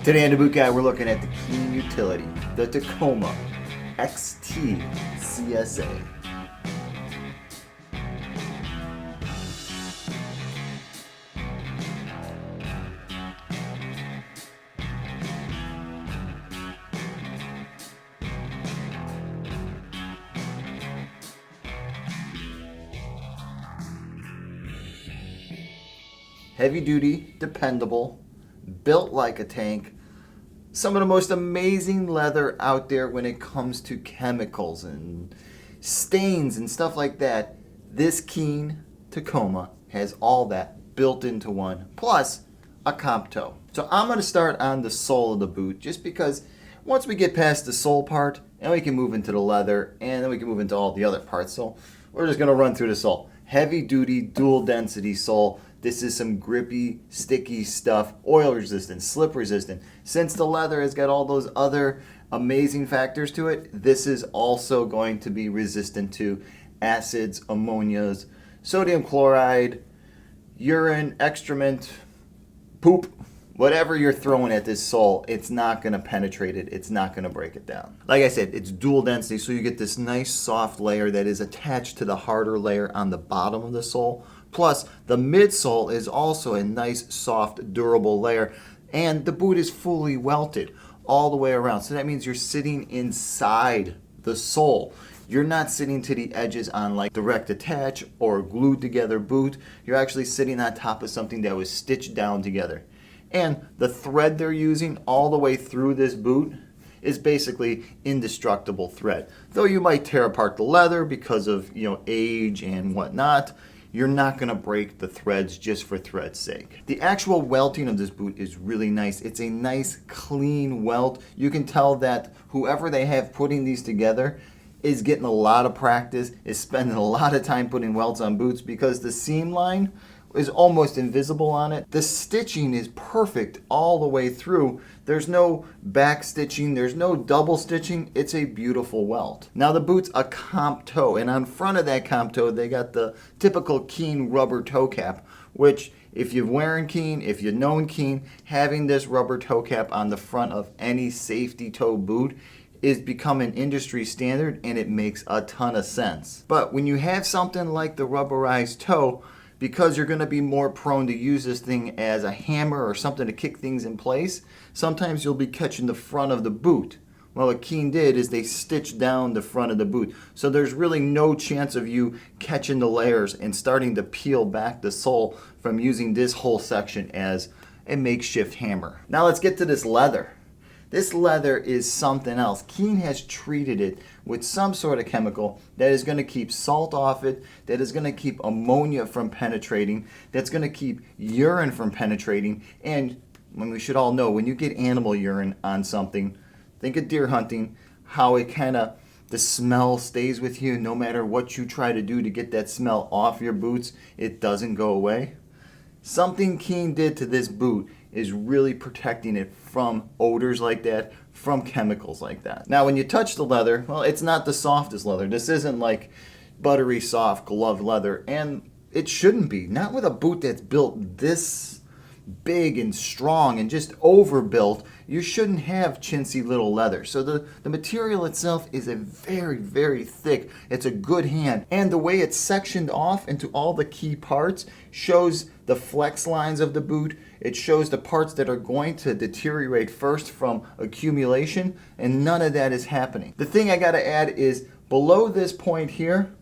Today on TheBootGuy, we're looking at the KEEN utility, the TACOMA XT CSA. Heavy duty, dependable, built like a tank. Some of the most amazing leather out there when it comes to chemicals and stains and stuff like that. This KEEN TACOMA has all that built into one, plus a comp toe. So I'm going to start on the sole of the boot, just because once we get past the sole part, and we can move into the leather, and then we can move into all the other parts. So we're just going to run through the sole. Heavy duty, dual density sole. This is some grippy, sticky stuff, oil resistant, slip resistant. Since the leather has got all those other amazing factors to it, this is also going to be resistant to acids, ammonias, sodium chloride, urine, excrement, poop, whatever you're throwing at this sole, it's not going to penetrate it. It's not going to break it down. Like I said, it's dual density, so you get this nice soft layer that is attached to the harder layer on the bottom of the sole. Plus, the midsole is also a nice, soft, durable layer, and the boot is fully welted all the way around. So that means you're sitting inside the sole. You're not sitting to the edges on like direct attach or glued together boot. You're actually sitting on top of something that was stitched down together. And the thread they're using all the way through this boot is basically indestructible thread. Though you might tear apart the leather because of, age and whatnot, you're not going to break the threads just for thread's sake. The actual welting of this boot is really nice. It's a nice clean welt. You can tell that whoever they have putting these together is getting a lot of practice, is spending a lot of time putting welts on boots, because the seam line is almost invisible on it. The stitching is perfect all the way through. There's no back stitching, there's no double stitching. It's a beautiful welt. Now the boot's a comp toe, and on front of that comp toe they got the typical KEEN rubber toe cap, which if you've wearing KEEN, if you've known KEEN, having this rubber toe cap on the front of any safety toe boot is become an industry standard, and it makes a ton of sense. But when you have something like the rubberized toe, because you're going to be more prone to use this thing as a hammer or something to kick things in place, sometimes you'll be catching the front of the boot. Well, what KEEN did is they stitched down the front of the boot. So there's really no chance of you catching the layers and starting to peel back the sole from using this whole section as a makeshift hammer. Now let's get to this leather. This leather is something else. KEEN has treated it with some sort of chemical that is going to keep salt off it, that is going to keep ammonia from penetrating, that's going to keep urine from penetrating. And when we should all know, when you get animal urine on something, think of deer hunting, how it the smell stays with you no matter what you try to do to get that smell off your boots, it doesn't go away. Something KEEN did to this boot is really protecting it from odors like that, from chemicals like that. Now when you touch the leather, well, it's not the softest leather. This isn't like buttery soft glove leather, and it shouldn't be. Not with a boot that's built this big and strong and just overbuilt. You shouldn't have chintzy little leather. So the material itself is a very, very thick. It's a good hand. And the way it's sectioned off into all the key parts shows the flex lines of the boot. It shows the parts that are going to deteriorate first from accumulation, and none of that is happening. The thing I gotta add is below this point here,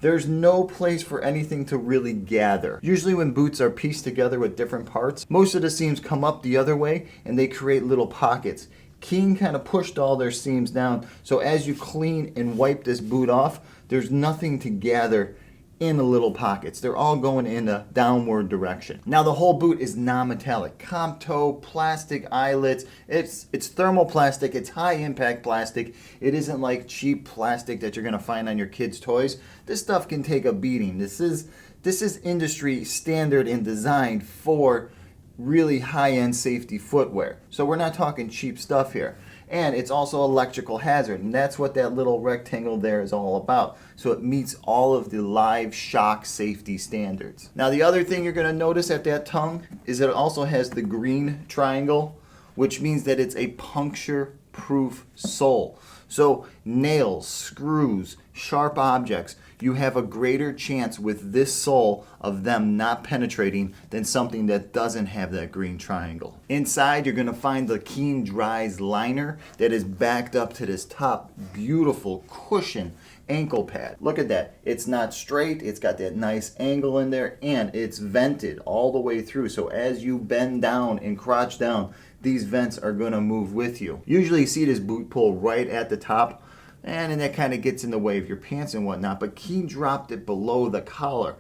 there's no place for anything to really gather. Usually when boots are pieced together with different parts, most of the seams come up the other way and they create little pockets. KEEN kind of pushed all their seams down, so as you clean and wipe this boot off, there's nothing to gather in the little pockets. They're all going in a downward direction. Now the whole boot is non-metallic. Comp toe, plastic eyelets. It's thermoplastic. It's high impact plastic. It isn't like cheap plastic that you're gonna find on your kids' toys. This stuff can take a beating. This is industry standard and designed for really high-end safety footwear. So we're not talking cheap stuff here. And it's also electrical hazard, and that's what that little rectangle there is all about. So it meets all of the live shock safety standards. Now the other thing you're going to notice at that tongue is that it also has the green triangle which means that it's a puncture-proof sole. So nails, screws, sharp objects, you have a greater chance with this sole of them not penetrating than something that doesn't have that green triangle. Inside, you're going to find the KEEN.Dry's liner that is backed up to this top beautiful cushion ankle pad. Look at that. It's not straight. It's got that nice angle in there, and it's vented all the way through. So as you bend down and crouch down, these vents are going to move with you. Usually you see this boot pull right at the top, and then that kind of gets in the way of your pants and whatnot, but KEEN dropped it below the collar,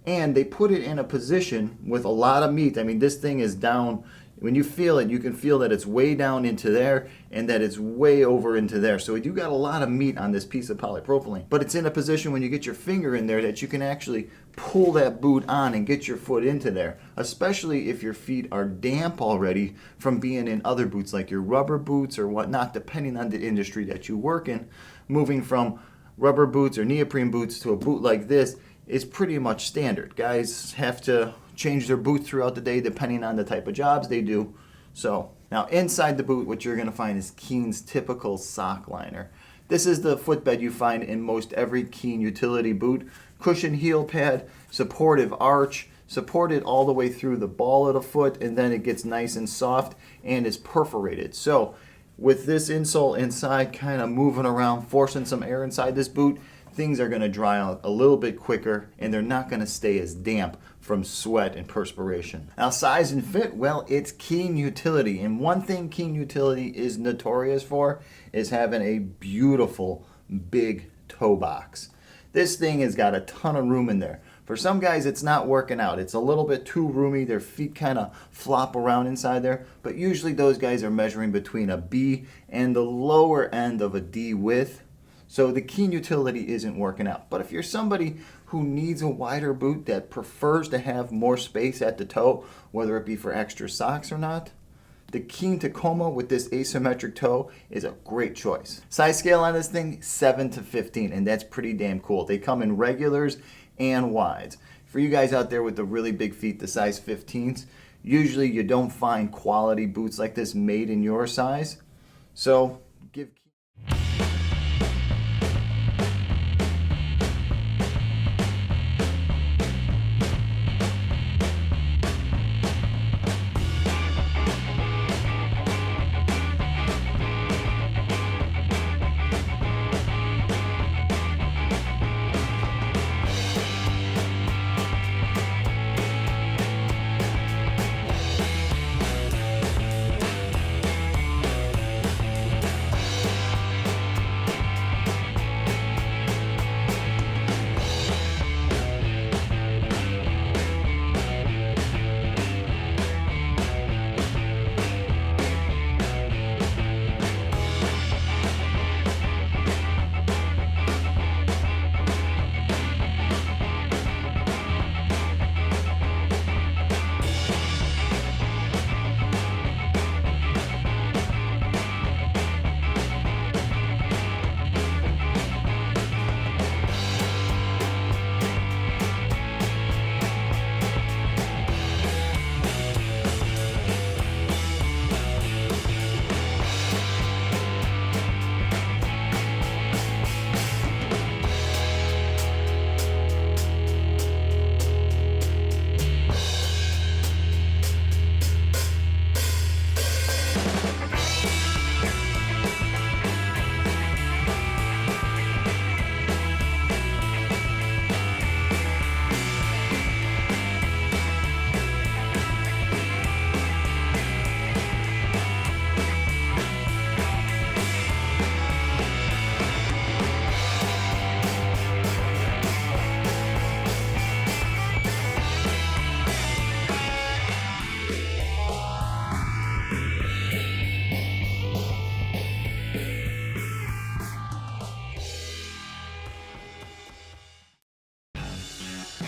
and they put it in a position with a lot of meat. I mean, this thing is down. When you feel it, you can feel that it's way down into there and that it's way over into there. So you got a lot of meat on this piece of polypropylene. But it's in a position when you get your finger in there that you can actually pull that boot on and get your foot into there, especially if your feet are damp already from being in other boots like your rubber boots or whatnot, depending on the industry that you work in. Moving from rubber boots or neoprene boots to a boot like this is pretty much standard. Guys have to change their boots throughout the day depending on the type of jobs they do. So now inside the boot, what you're going to find is KEEN's typical sock liner. This is the footbed you find in most every KEEN utility boot. Cushion heel pad, supportive arch, supported all the way through the ball of the foot, and then it gets nice and soft and is perforated. So with this insole inside kind of moving around, forcing some air inside this boot, things are going to dry out a little bit quicker, and they're not going to stay as damp from sweat and perspiration. Now, size and fit, well, it's KEEN Utility. And one thing KEEN Utility is notorious for is having a beautiful big toe box. This thing has got a ton of room in there. For some guys, it's not working out. It's a little bit too roomy. Their feet kind of flop around inside there. But usually those guys are measuring between a B and the lower end of a D width. So the KEEN Utility isn't working out. But if you're somebody who needs a wider boot that prefers to have more space at the toe, whether it be for extra socks or not, the KEEN TACOMA with this asymmetric toe is a great choice. Size scale on this thing, 7 to 15, and that's pretty damn cool. They come in regulars and wides. For you guys out there with the really big feet, the size 15s, usually you don't find quality boots like this made in your size. So give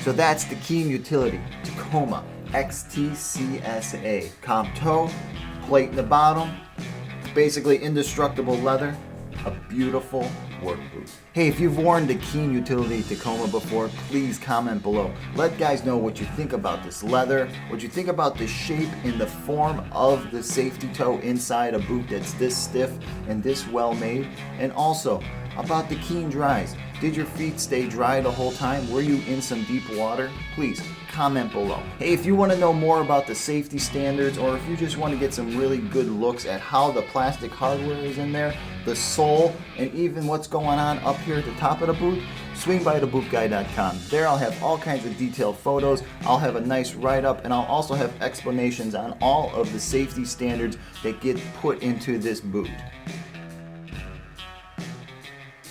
So that's the KEEN Utility TACOMA XT CSA. Comp toe, plate in the bottom, basically indestructible leather. a beautiful work boot. Hey, if you've worn the KEEN Utility Tacoma before, please comment below. Let guys know what you think about this leather, what you think about the shape and the form of the safety toe inside a boot that's this stiff and this well made, and also about the KEEN.Dries. Did your feet stay dry the whole time? Were you in some deep water? Please comment below. Hey, if you want to know more about the safety standards, or if you just want to get some really good looks at how the plastic hardware is in there, the sole, and even what's going on up here at the top of the boot, swing by TheBootGuy.com. There I'll have all kinds of detailed photos, I'll have a nice write-up, and I'll also have explanations on all of the safety standards that get put into this boot.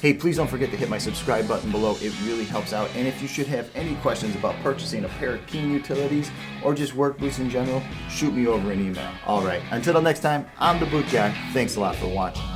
Hey, please don't forget to hit my subscribe button below. It really helps out. And if you should have any questions about purchasing a pair of KEEN utilities or just work boots in general, shoot me over an email. All right, until next time, I'm the Boot Guy. Thanks a lot for watching.